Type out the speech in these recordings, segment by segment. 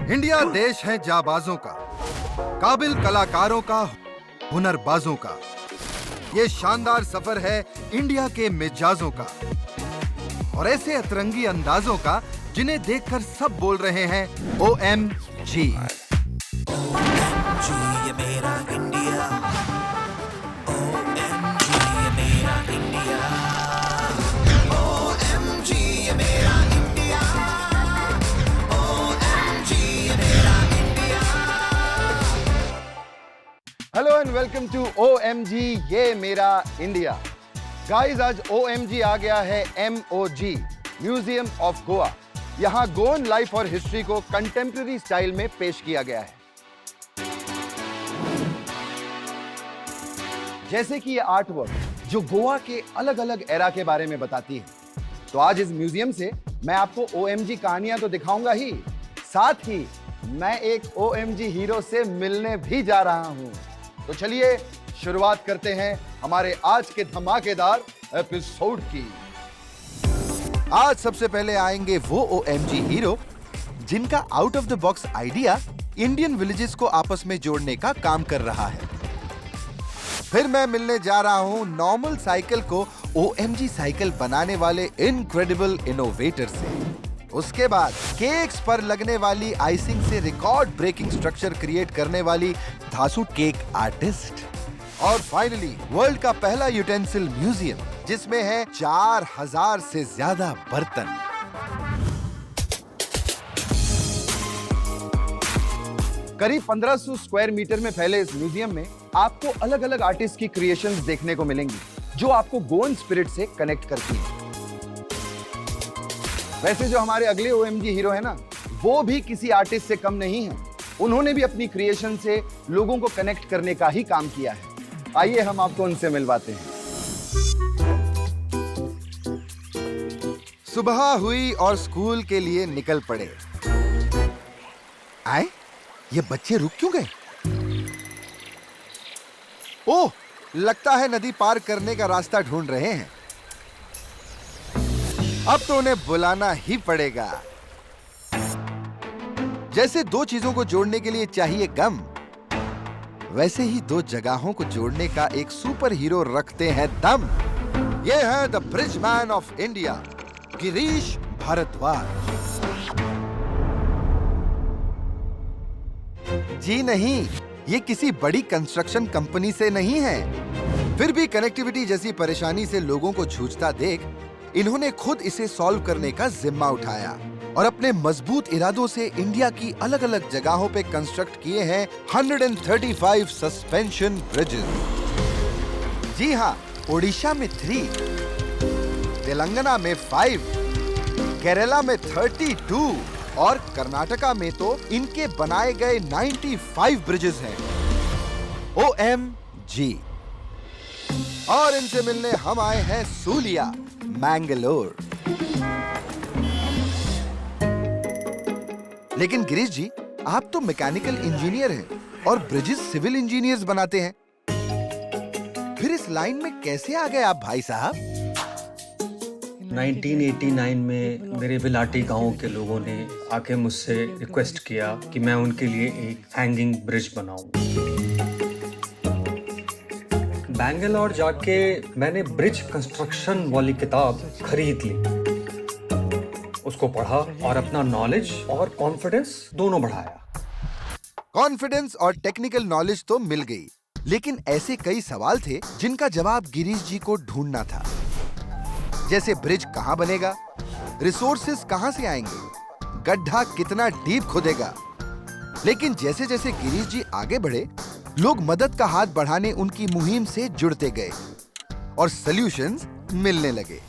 India देश है जाबाजों का, काबिल कलाकारों का, हुनरबाजों का। ये शानदार सफर है इंडिया के मिजाजों का और ऐसे अतरंगी अंदाजों का जिन्हें देखकर सब बोल रहे हैं OMG। ये मेरा इंडिया, OMG ये मेरा इंडिया, OMG ये मेरा इंडिया, OMG ये मेरा India. Hello and welcome to OMG ये मेरा इंडिया। गाइस, आज OMG आ गया है MOG, म्यूजियम ऑफ गोवा। यहाँ गोवन लाइफ और हिस्ट्री को कंटेम्प्रेरी स्टाइल में पेश किया गया है। जैसे कि ये आर्ट वर्क जो गोवा के अलग अलग एरा के बारे में बताती है। तो आज इस म्यूजियम से मैं आपको OMG कहानियां तो दिखाऊंगा ही, साथ ही मैं एक OMG हीरो से मिलने भी जा रहा हूं। तो चलिए शुरुआत करते हैं हमारे आज के धमाकेदार एपिसोड की। आज सबसे पहले आएंगे वो OMG हीरो जिनका out of the box idea Indian villages को आपस में जोड़ने का काम कर रहा है। फिर मैं मिलने जा रहा हूं नॉर्मल साइकिल को OMG साइकिल बनाने वाले इनक्रेडिबल इनोवेटर से। उसके बाद केक्स पर लगने वाली आइसिंग से रिकॉर्ड ब्रेकिंग स्ट्रक्चर क्रिएट करने वाली धासु केक आर्टिस्ट। और फाइनली वर्ल्ड का पहला यूटेंसिल म्यूजियम जिसमें है 4000 से ज्यादा बर्तन। करीब 1500 स्क्वायर मीटर में फैले इस म्यूजियम में आपको अलग अलग आर्टिस्ट की क्रिएशंस देखने को मिलेंगी जो आपको गोवन स्पिरिट से कनेक्ट करती हैं। वैसे जो हमारे अगले OMG हीरो है ना, वो भी किसी आर्टिस्ट से कम नहीं है। उन्होंने भी अपनी क्रिएशन से लोगों को कनेक्ट करने का ही काम किया है। आइए हम आपको उनसे मिलवाते हैं। सुबह हुई और स्कूल के लिए निकल पड़े। आए, ये बच्चे रुक क्यों गए? ओह, लगता है नदी पार करने का रास्ता ढूंढ रहे हैं। अब तो उन्हें बुलाना ही पड़ेगा। जैसे दो चीजों को जोड़ने के लिए चाहिए गम, वैसे ही दो जगहों को जोड़ने का एक सुपर हीरो रखते हैं दम। ये है the bridge man of India, Girish Bharadwaj. जी नहीं, ये किसी बड़ी कंस्ट्रक्शन कंपनी से नहीं है। फिर भी कनेक्टिविटी जैसी परेशानी से लोगों को जूझता देख इन्होंने खुद इसे सॉल्व करने का जिम्मा उठाया और अपने मजबूत इरादों से इंडिया की अलग अलग जगहों पे कंस्ट्रक्ट किए हैं 135 सस्पेंशन ब्रिजेस। जी हाँ, ओडिशा में 3, तेलंगाना में 5, केरला में 32 और कर्नाटका में तो इनके बनाए गए 95 ब्रिजेस हैं। OMG। और इनसे मिलने हम आए हैं सूलिया, मैंगलोर। लेकिन गिरीश जी, आप तो मैकेनिकल इंजीनियर हैं और ब्रिजेस सिविल इंजीनियर्स बनाते हैं। फिर इस लाइन में कैसे आ गए आप भाई साहब? 1989 में मेरे बिलाटी गांव के लोगों ने आके मुझसे रिक्वेस्ट किया कि मैं उनके लिए एक हैंगिंग ब्रिज बनाऊं। बैंगलोर जाके मैंने ब्रिज कंस्ट्रक्शन वाली किताब खरीद ली, उसको पढ़ा और अपना नॉलेज और कॉन्फिडेंस दोनों बढ़ाया। कॉन्फिडेंस और टेक्निकल नॉलेज तो मिल गई, लेकिन ऐसे कई सवाल थे जिनका जवाब गिरीश जी को ढूंढना था। जैसे ब्रिज कहां बनेगा, रिसोर्सेस कहां से आएंगे, गड्ढा कितना डीप खुदेगा। लेकिन जैसे जैसे गिरीश जी आगे बढ़े, लोग मदद का हाथ बढ़ाने उनकी मुहिम से जुड़ते गए और सॉल्यूशंस मिलने लगे।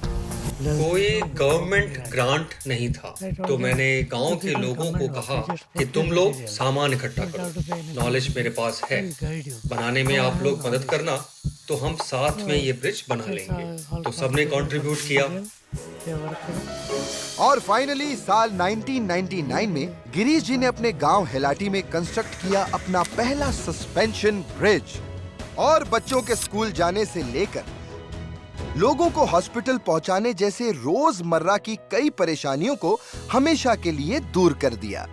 कोई गवर्नमेंट ग्रांट नहीं था, तो मैंने गांव के लोगों को कहा कि तुम लोग सामान इकट्ठा करो, नॉलेज मेरे पास है, बनाने में आप लोग मदद करना, तो हम साथ में ये ब्रिज बना लेंगे। तो सबने कंट्रीब्यूट किया। और फाइनली साल 1999 में गिरीश जी ने अपने गांव हेलाटी में कंस्ट्रक्ट किया अपना पहला सस्पेंशन ब्रिज। और बच्चों के स्कूल जाने से लेकर लोगों को हॉस्पिटल पहुंचाने जैसे रोजमर्रा की कई परेशानियों को हमेशा के लिए दूर कर दिया।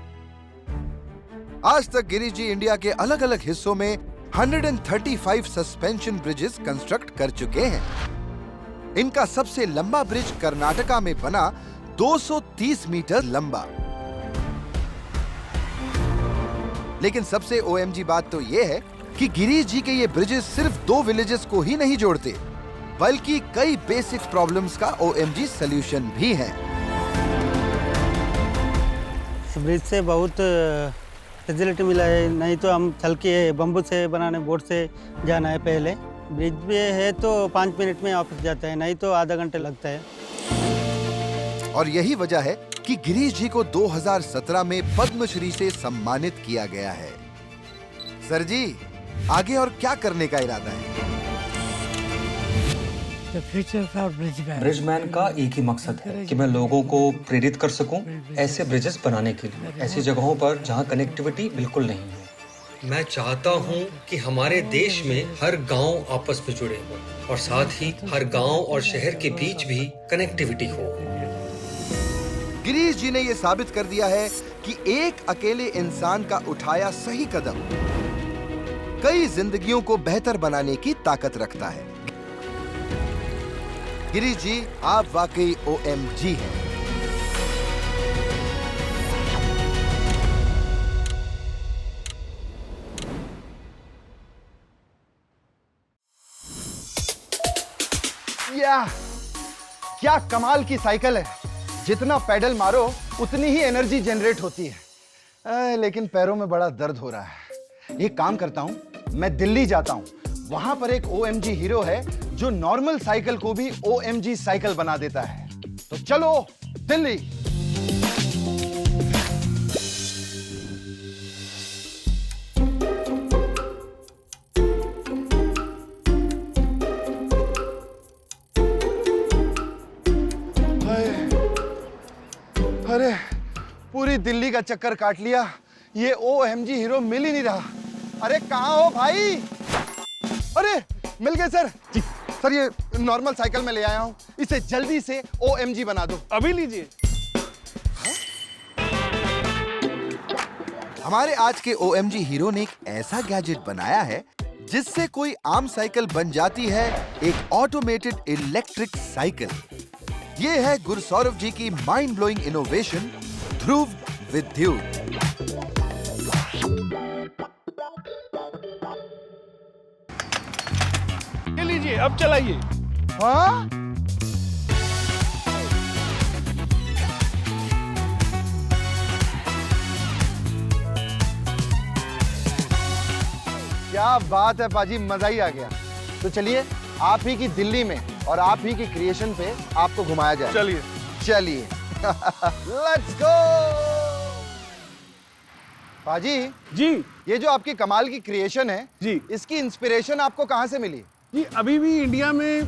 आज तक गिरीश जी इंडिया के अलग अलग हिस्सों में 135 सस्पेंशन ब्रिजेस कंस्ट्रक्ट कर चुके हैं। इनका सबसे लंबा ब्रिज कर्नाटका में बना 230 मीटर लंबा। लेकिन सबसे OMG बात तो यह है कि गिरीश जी के ये ब्रिजेस सिर्फ 2 विलेजेस को ही नहीं जोड़ते, बल्कि कई बेसिक प्रॉब्लम्स का OMG सॉल्यूशन भी है। ब्रिज से बहुत फैसिलिटी मिला है, नहीं तो हम चल के बम्बू से बनाने बोट से जाना है। पहले ब्रिज पे है तो 5 मिनट में ऑफिस जाता है, नहीं तो आधा घंटे लगता है। और यही वजह है कि गिरीश जी को 2017 में पद्मश्री से सम्मानित किया गया है। सर जी, आगे और क्या करने का इरादा है? ब्रिजमैन का एक ही मकसद है कि मैं लोगों को प्रेरित कर सकूं ऐसे ब्रिजेस बनाने के लिए, ऐसी जगहों पर जहां कनेक्टिविटी बिल्कुल नहीं है। मैं चाहता हूं कि हमारे देश में हर गांव आपस में जुड़े हों और साथ ही हर गांव और शहर के बीच भी कनेक्टिविटी हो। गिरीश जी ने ये साबित कर दिया है कि एक अकेले इंसान का उठाया सही कदम कई जिंदगियों को बेहतर बनाने की ताकत रखता है। गिरीश जी, आप वाकई OMG हैं। क्या कमाल की साइकिल है। जितना पेडल मारो उतनी ही एनर्जी जनरेट होती है। लेकिन पैरों में बड़ा दर्द हो रहा है। एक काम करता हूं, मैं दिल्ली जाता हूं। वहां पर एक OMG हीरो है जो नॉर्मल साइकिल को भी OMG साइकिल बना देता है। तो चलो दिल्ली। अरे पूरी दिल्ली का चक्कर काट लिया, ये OMG हीरो मिल ही नहीं रहा। अरे कहाँ हो भाई? अरे मिल गए सर। जी सर, ये नॉर्मल साइकिल में ले आया हूँ, इसे जल्दी से OMG बना दो। अभी लीजिए। हमारे आज के OMG हीरो ने एक ऐसा गैजेट बनाया है जिससे कोई आम साइकिल बन जाती है एक ऑटोमेटेड इलेक्ट्रिक साइकिल। ये है गुरसौरभ जी की माइंड ब्लोइंग इनोवेशन ध्रुव विद्युत। ये लीजिए, अब चलाइए। हाँ? क्या बात है पाजी, मजा ही आ गया। तो चलिए आप ही की दिल्ली में और आप ही की क्रिएशन पे आपको घुमाया जाए। चलिए चलिए लेट्स गो। पाजी जी। ये जो आपकी कमाल की क्रिएशन है जी, इसकी इंस्पिरेशन आपको कहाँ से मिली? जी अभी भी इंडिया में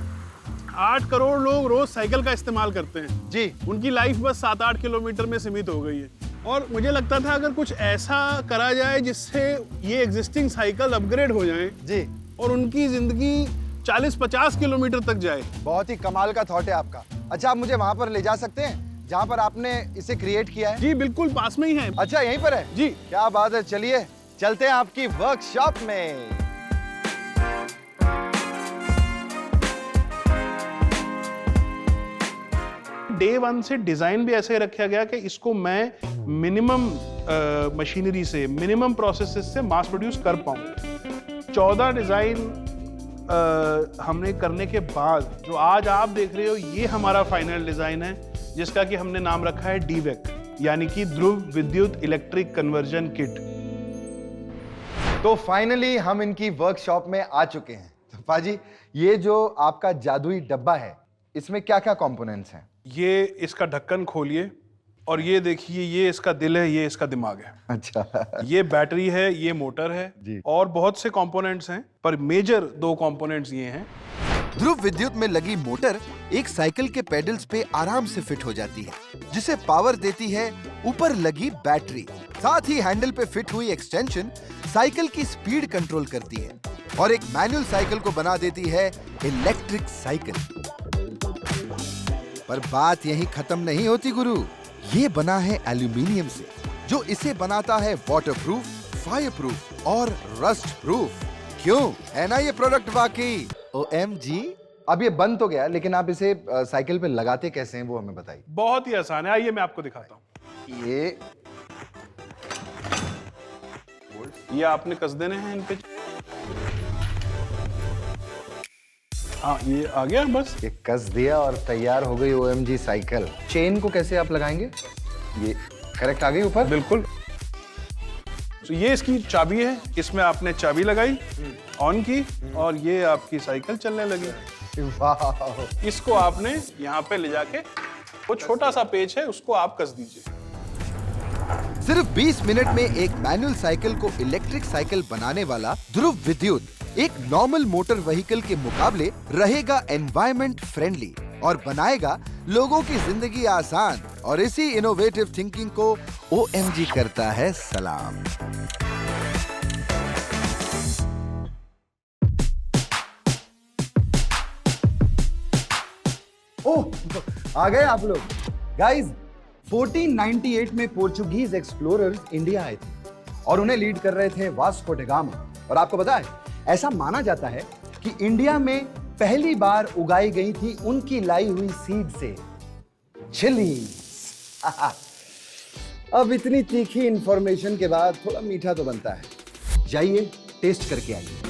8 करोड़ लोग रोज साइकिल का इस्तेमाल करते हैं। जी। उनकी लाइफ बस 7-8 किलोमीटर में सीमित हो गई है, और मुझे लगता था अगर कुछ ऐसा करा जाए जिससे ये एग्जिस्टिंग साइकिल अपग्रेड हो जाए जी, और उनकी जिंदगी 40-50 किलोमीटर तक जाए। बहुत ही कमाल का थॉट है आपका। अच्छा, आप मुझे वहां पर ले जा सकते हैं जहां पर आपने इसे क्रिएट किया है? जी बिल्कुल, पास में ही है। अच्छा, यहीं पर है? जी। क्या बात है, चलिए चलते हैं आपकी वर्कशॉप में। डे 1 से डिजाइन भी ऐसे रखा गया कि इसको मैं मिनिमम मशीनरी से, मिनिमम प्रोसेसेस से मास प्रोड्यूस कर पाऊँ। 14 डिजाइन हमने करने के बाद जो आज आप देख रहे हो, ये हमारा फाइनल डिजाइन है, जिसका कि हमने नाम रखा है DVEC, यानी कि ध्रुव विद्युत इलेक्ट्रिक कन्वर्जन किट। तो फाइनली हम इनकी वर्कशॉप में आ चुके हैं। तो पाजी, ये जो आपका जादुई डब्बा है, इसमें क्या क्या कंपोनेंट्स हैं? ये इसका ढक्कन खोलिए और ये देखिए, ये इसका दिल है, ये इसका दिमाग है। अच्छा। ये बैटरी है, ये मोटर है जी। और बहुत से कंपोनेंट्स हैं, पर मेजर 2 कंपोनेंट्स ये हैं। ध्रुव विद्युत में लगी मोटर एक साइकिल के पेडल्स पे आराम से फिट हो जाती है, जिसे पावर देती है ऊपर लगी बैटरी। साथ ही हैंडल पे फिट हुई एक्सटेंशन साइकिल की स्पीड कंट्रोल करती है और एक मैनुअल साइकिल को बना देती है इलेक्ट्रिक साइकिल। पर बात यहीं खत्म नहीं होती गुरु। ये बना है एल्यूमिनियम से, जो इसे बनाता है वाटरप्रूफ फायर प्रूफ और रस्ट प्रूफ। क्यों है ना ये प्रोडक्ट वाकई OMG। अब ये बंद तो गया, लेकिन आप इसे साइकिल पे लगाते कैसे हैं वो हमें बताइए। बहुत ही आसान है, आइए मैं आपको दिखाता हूँ। ये आपने कस देने हैं इन पे। हाँ, ये आ गया बस। ये कस दिया और तैयार हो गई OMG साइकिल। चेन को कैसे आप लगाएंगे? ये करेक्ट आ गई ऊपर? बिल्कुल। तो ये इसकी चाबी है, इसमें आपने चाबी लगाई, ऑन की, और ये आपकी साइकिल चलने लगी। वाह। इसको आपने यहाँ पे ले जाके, वो छोटा सा पेच है उसको आप कस दीजिए। सिर्फ 20 मिनट में एक मैनुअल साइकिल को इलेक्ट्रिक साइकिल बनाने वाला ध्रुव विद्युत एक नॉर्मल मोटर व्हीकल के मुकाबले रहेगा एनवायरमेंट फ्रेंडली और बनाएगा लोगों की जिंदगी आसान। और इसी इनोवेटिव थिंकिंग को OMG करता है सलाम। ओह, आ गए आप लोग। गाइस, 1498 में पोर्चुगीज एक्सप्लोरर्स इंडिया आए थे और उन्हें लीड कर रहे थे वास्को ड गामा। और आपको पता है, ऐसा माना जाता है कि इंडिया में पहली बार उगाई गई थी उनकी लाई हुई सीड से चिली। अब इतनी तीखी इंफॉर्मेशन के बाद थोड़ा मीठा तो बनता है। जाइए टेस्ट करके आइए।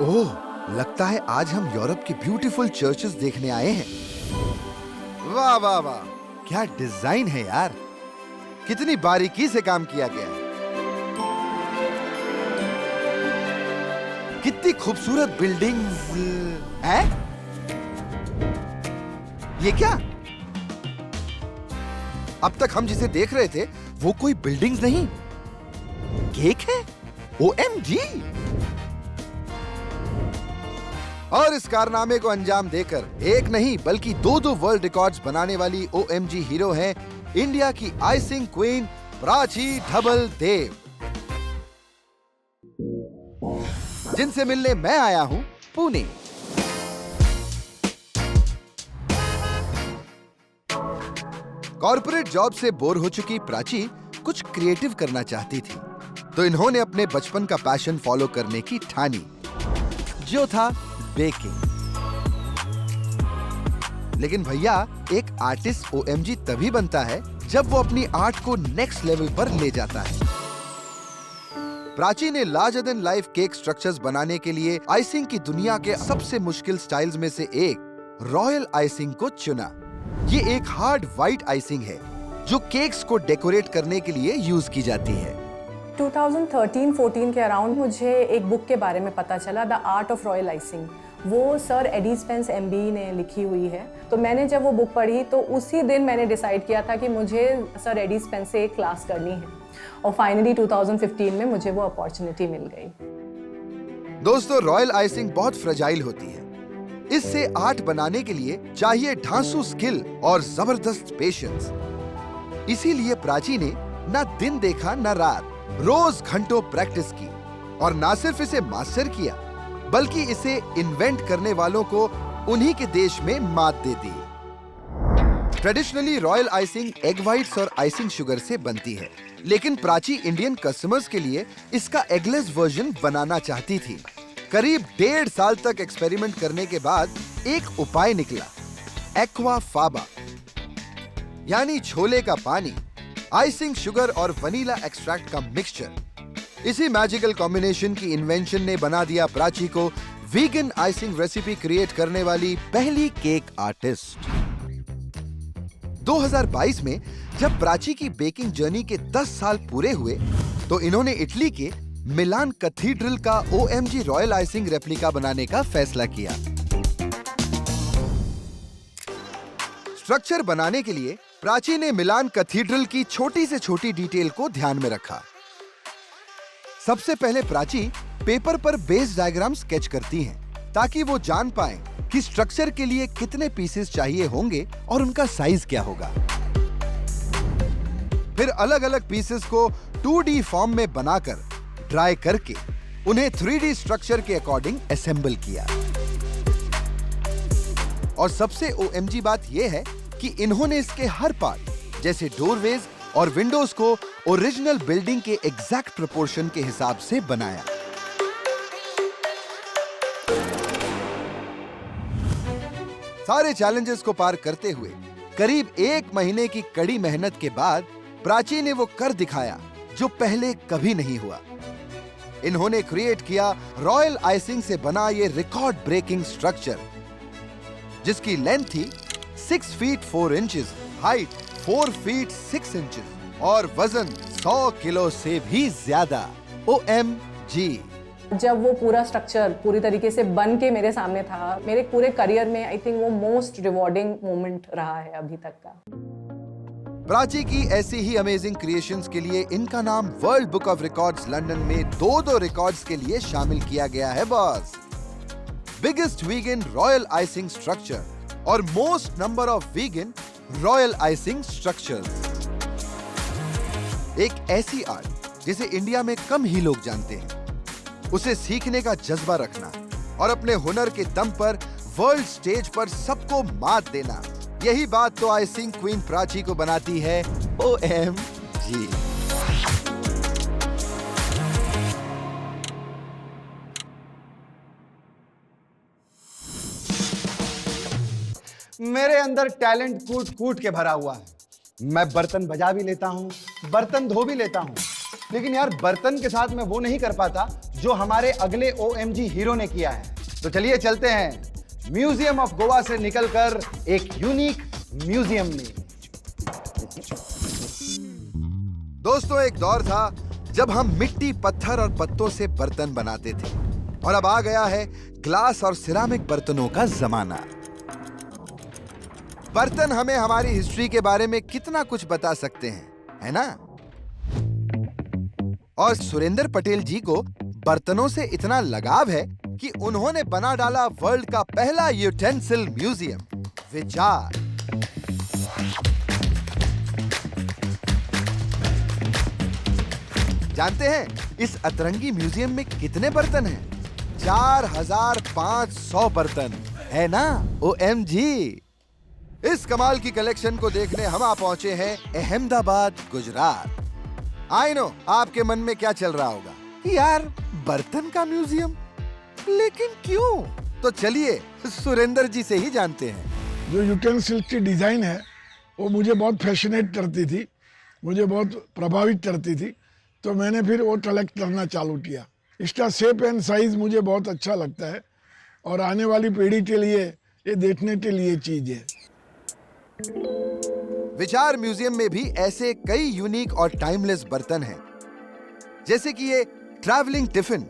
ओह, लगता है आज हम यूरोप की ब्यूटीफुल चर्चेस देखने आए हैं। वाह वाह वाह, क्या डिजाइन है यार, कितनी बारीकी से काम किया गया है। कितनी खूबसूरत बिल्डिंग्स हैं। ये क्या? अब तक हम जिसे देख रहे थे वो कोई बिल्डिंग्स नहीं, केक है। OMG। और इस कारनामे को अंजाम देकर एक नहीं बल्कि दो वर्ल्ड रिकॉर्ड्स बनाने वाली OMG हीरो हैं इंडिया की आइसिंग क्वीन प्राची धबल देव, जिनसे मिलने मैं आया हूं पुणे। कॉर्पोरेट जॉब से बोर हो चुकी प्राची कुछ क्रिएटिव करना चाहती थी, तो इन्होंने अपने बचपन का पैशन फॉलो करने की ठानी, जो था बेकिंग। लेकिन भैया, एक आर्टिस्ट OMG तभी बनता है जब वो अपनी आर्ट को नेक्स्ट लेवल पर ले जाता है। प्राची ने larger than life cake structures बनाने के लिए आइसिंग की दुनिया के सबसे मुश्किल स्टाइल्स में से एक रॉयल आइसिंग को चुना। ये एक हार्ड व्हाइट आइसिंग है जो केक्स को डेकोरेट करने के लिए यूज की जाती है। 2013-14 के अराउंड मुझे एक बुक के बारे में पता चला, the art of royal icing. वो सर एडी स्पेंस MBE ने लिखी हुई है। तो मैंने जब वो बुक पढ़ी तो उसी दिन मैंने डिसाइड किया था कि मुझे सर एडी स्पेंस से एक क्लास करनी है, और फाइनली 2015 में मुझे वो अपॉर्चुनिटी मिल गई। दोस्तों, रॉयल आइसिंग बहुत फ्रेजाइल होती है। इससे आर्ट बनाने के लिए चाहिए ढांसू स्किल और जबरदस्त पेशेंस। इसीलिए प्राची ने ना दिन देखा ना रात, रोज घंटों प्रैक्टिस की और ना सिर्फ इसे मास्टर किया बल्कि इसे इन्वेंट करने वालों को उन्हीं के देश में मात दे दी। Traditionally royal icing egg whites और आइसिंग शुगर से बनती है, लेकिन प्राची इंडियन कस्टमर्स के लिए इसका एगलेस वर्जन बनाना चाहती थी। करीब 1.5 साल तक एक्सपेरिमेंट करने के बाद एक उपाय निकला, एक्वा फाबा, यानी छोले का पानी, आइसिंग शुगर और वनीला एक्सट्रैक्ट का मिक्सचर। इसी मैजिकल कॉम्बिनेशन की इन्वेंशन ने बना दिया प्राची को वीगन आइसिंग रेसिपी क्रिएट करने वाली पहली केक आर्टिस्ट। 2022 में जब प्राची की बेकिंग जर्नी के 10 साल पूरे हुए तो इन्होंने इटली के मिलान कैथीड्रल का OMG रॉयल आइसिंग रेप्लिका बनाने का फैसला किया। स्ट्रक्चर बनाने के लिए प्राची ने मिलान कैथीड्रल की छोटी से छोटी डिटेल को ध्यान में रखा। सबसे पहले प्राची पेपर पर बेस डायग्राम स्केच करती हैं ताकि वो जान पाएं कि स्ट्रक्चर के लिए कितने पीसेस चाहिए होंगे और उनका साइज क्या होगा। फिर अलग अलग पीसेस को 2D फॉर्म में बनाकर ड्राई करके उन्हें 3D स्ट्रक्चर के अकॉर्डिंग असेंबल किया। और सबसे OMG बात यह है कि इन्होंने इसके हर पार्ट जैसे डोरवेज और विंडोज को ओरिजिनल बिल्डिंग के एग्जैक्ट प्रोपोर्शन के हिसाब से बनाया। सारे चैलेंजेस को पार करते हुए करीब 1 महीने की कड़ी मेहनत के बाद प्राची ने वो कर दिखाया जो पहले कभी नहीं हुआ। इन्होंने क्रिएट किया रॉयल आइसिंग से बना ये रिकॉर्ड ब्रेकिंग स्ट्रक्चर, जिसकी लेंथ थी 6 feet 4 inches, height 4 feet 6 inches और वजन 100 किलो से भी ज्यादा। OMG। जब वो पूरा स्ट्रक्चर पूरी तरीके से बन के मेरे सामने था, मेरे पूरे करियर में आई थिंक वो मोस्ट रिवॉर्डिंग मोमेंट रहा है अभी तक का। प्राची की ऐसी ही अमेजिंग क्रिएशंस के लिए इनका नाम World Book of Records London में 2 रिकॉर्ड्स के लिए शामिल किया गया है boss. Biggest vegan royal icing structure और most number of vegan royal icing structures. एक ऐसी आर्ट जिसे इंडिया में कम ही लोग जानते हैं, उसे सीखने का जज्बा रखना और अपने हुनर के दम पर वर्ल्ड स्टेज पर सबको मात देना, यही बात तो आइसिंग क्वीन प्राची को बनाती है OMG। मेरे अंदर टैलेंट कूट कूट के भरा हुआ है। मैं बर्तन बजा भी लेता हूं, बर्तन धो भी लेता हूं, लेकिन यार बर्तन के साथ मैं वो नहीं कर पाता जो हमारे अगले OMG हीरो ने किया है। तो चलिए चलते हैं म्यूजियम ऑफ गोवा से निकलकर एक यूनिक म्यूजियम में। दोस्तों, एक दौर था जब हम मिट्टी, पत्थर और पत्तों से बर्तन बनाते थे और अब आ गया है ग्लास और सिरामिक बर्तनों का जमाना। बर्तन हमें हमारी हिस्ट्री के बारे में कितना कुछ बता सकते हैं, है ना? और सुरेंद्र पटेल जी को बर्तनों से इतना लगाव है कि उन्होंने बना डाला वर्ल्ड का पहला यूटेंसिल म्यूजियम, विचार। जानते हैं इस अतरंगी म्यूजियम में कितने बर्तन हैं? 4500 बर्तन, है ना? OMG। इस कमाल की कलेक्शन को देखने हम आ पहुंचे हैं अहमदाबाद, गुजरात। आई नो आपके मन में क्या चल रहा होगा, यार बर्तन का म्यूजियम, लेकिन क्यों? तो चलिए सुरेंद्र जी से ही जानते हैं। जो यूटेंसिल की डिजाइन है वो मुझे बहुत फैसिनेट करती थी, मुझे बहुत प्रभावित करती थी, तो मैंने फिर वो कलेक्ट करना चालू किया। इसका शेप एंड साइज मुझे बहुत अच्छा लगता है और आने वाली पीढ़ी के लिए ये देखने के लिए चीज है। विचार म्यूजियम में भी ऐसे कई यूनिक और टाइमलेस बर्तन हैं, जैसे कि ये ट्रैवलिंग टिफिन,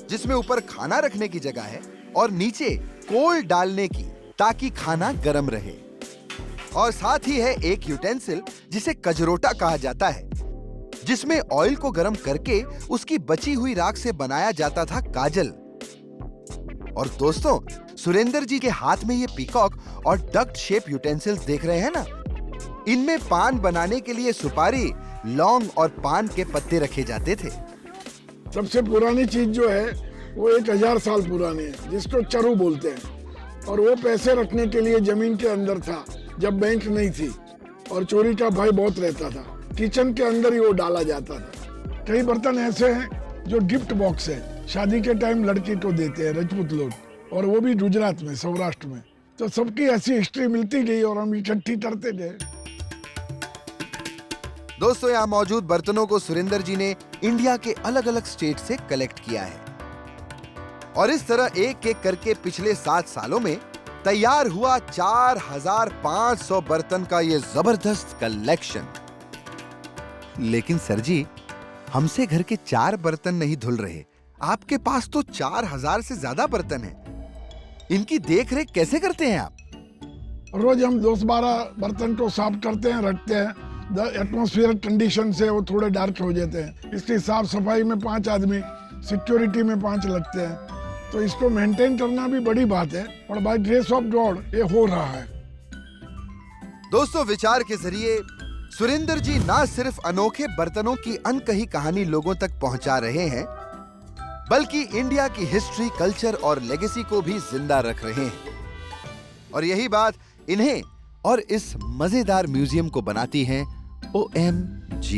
जिसमें ऊपर खाना रखने की जगह है और नीचे कोल डालने की, ताकि खाना गर्म रहे। और साथ ही है एक यूटेंसिल जिसे कजरोटा कहा जाता है, जिसमें ऑयल को गर्म करके उसकी बची हुई राख से बनाया जाता था काजल। और दोस्तों, सुरेंद्र जी के हाथ में ये पीकॉक और डक्ट शेप यूटेंसिल्स देख रहे हैं ना, इनमें पान बनाने के लिए सुपारी, लौंग और पान के पत्ते रखे जाते थे। सबसे पुरानी चीज जो है वो 1000 साल पुरानी है, जिसको चरु बोलते हैं, और वो पैसे रखने के लिए जमीन के अंदर था जब बैंक नहीं थी और चोरी का भय बहुत रहता था। किचन के अंदर ही वो डाला जाता था। कई बर्तन ऐसे हैं जो गिफ्ट बॉक्स है, शादी के टाइम लड़की को देते हैं राजपूत लोग, और वो भी गुजरात में, सौराष्ट्र में। तो सबकी ऐसी हिस्ट्री मिलती गई और हम इकट्ठी करते गए। दोस्तों, यहाँ मौजूद बर्तनों को सुरेंद्र जी ने इंडिया के अलग अलग स्टेट से कलेक्ट किया है और इस तरह एक एक करके पिछले 7 सालों में तैयार हुआ 4500 बर्तन का ये जबरदस्त कलेक्शन। लेकिन सर जी, हमसे घर के 4 बर्तन नहीं धुल रहे, आपके पास तो 4000 से ज्यादा बर्तन हैं। इनकी देखरेख कैसे करते हैं आप? रोज हम 10-12 बर्तन को साफ करते हैं, रखते हैं। एटमॉस्फेयर कंडीशन से वो थोड़े डार्क हो जाते हैं। इसकी साफ सफाई में 5 आदमी, सिक्योरिटी में 5 लगते हैं, तो इसको मेंटेन करना भी बड़ी बात है और बाय ग्रेस ऑफ गॉड ये हो रहा है। दोस्तों, विचार के जरिए सुरेंद्र जी ना सिर्फ अनोखे बर्तनों की अनकही कहानी लोगों तक पहुंचा रहे हैं, बल्कि इंडिया की हिस्ट्री, कल्चर और लेगेसी को भी जिंदा रख रहे हैं। और यही बात इन्हें और इस मजेदार म्यूजियम को बनाती है OMG।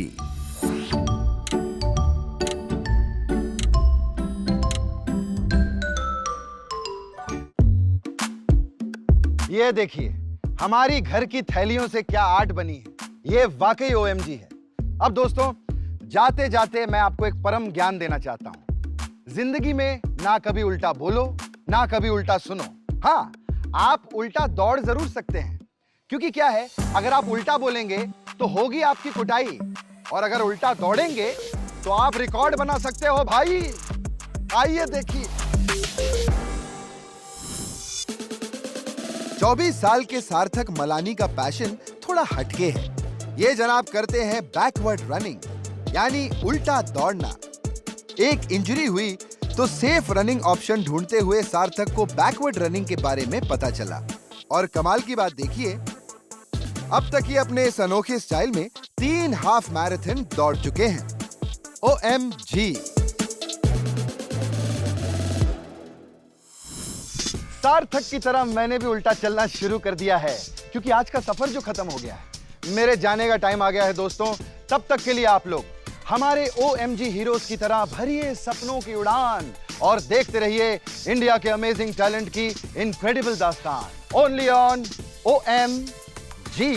ये देखिए हमारी घर की थैलियों से क्या आर्ट बनी है, ये वाकई OMG है। अब दोस्तों जाते जाते मैं आपको एक परम ज्ञान देना चाहता हूं। जिंदगी में ना कभी उल्टा बोलो ना कभी उल्टा सुनो। हाँ, आप उल्टा दौड़ जरूर सकते हैं, क्योंकि क्या है, अगर आप उल्टा बोलेंगे तो होगी आपकी कुटाई, और अगर उल्टा दौड़ेंगे तो आप रिकॉर्ड बना सकते हो भाई। आइए देखिए। 24 साल के सार्थक मलानी का पैशन थोड़ा हटके है। ये जनाब करते हैं बैकवर्ड रनिंग, यानी उल्टा दौड़ना। एक इंजरी हुई तो सेफ रनिंग ऑप्शन ढूंढते हुए सार्थक को बैकवर्ड रनिंग के बारे में पता चला, और कमाल की बात देखिए, अब तक ये अपने इस अनोखे स्टाइल में 3 हाफ मैराथन दौड़ चुके हैं। OMG। सार्थक की तरह मैंने भी उल्टा चलना शुरू कर दिया है, क्योंकि आज का सफर जो खत्म हो गया है, मेरे जाने का टाइम आ गया है दोस्तों। तब तक के लिए आप लोग हमारे OMG हीरोज की तरह भरिए सपनों की उड़ान और देखते रहिए इंडिया के अमेजिंग टैलेंट की इनक्रेडिबल दास्तान, ओनली ऑन OMG।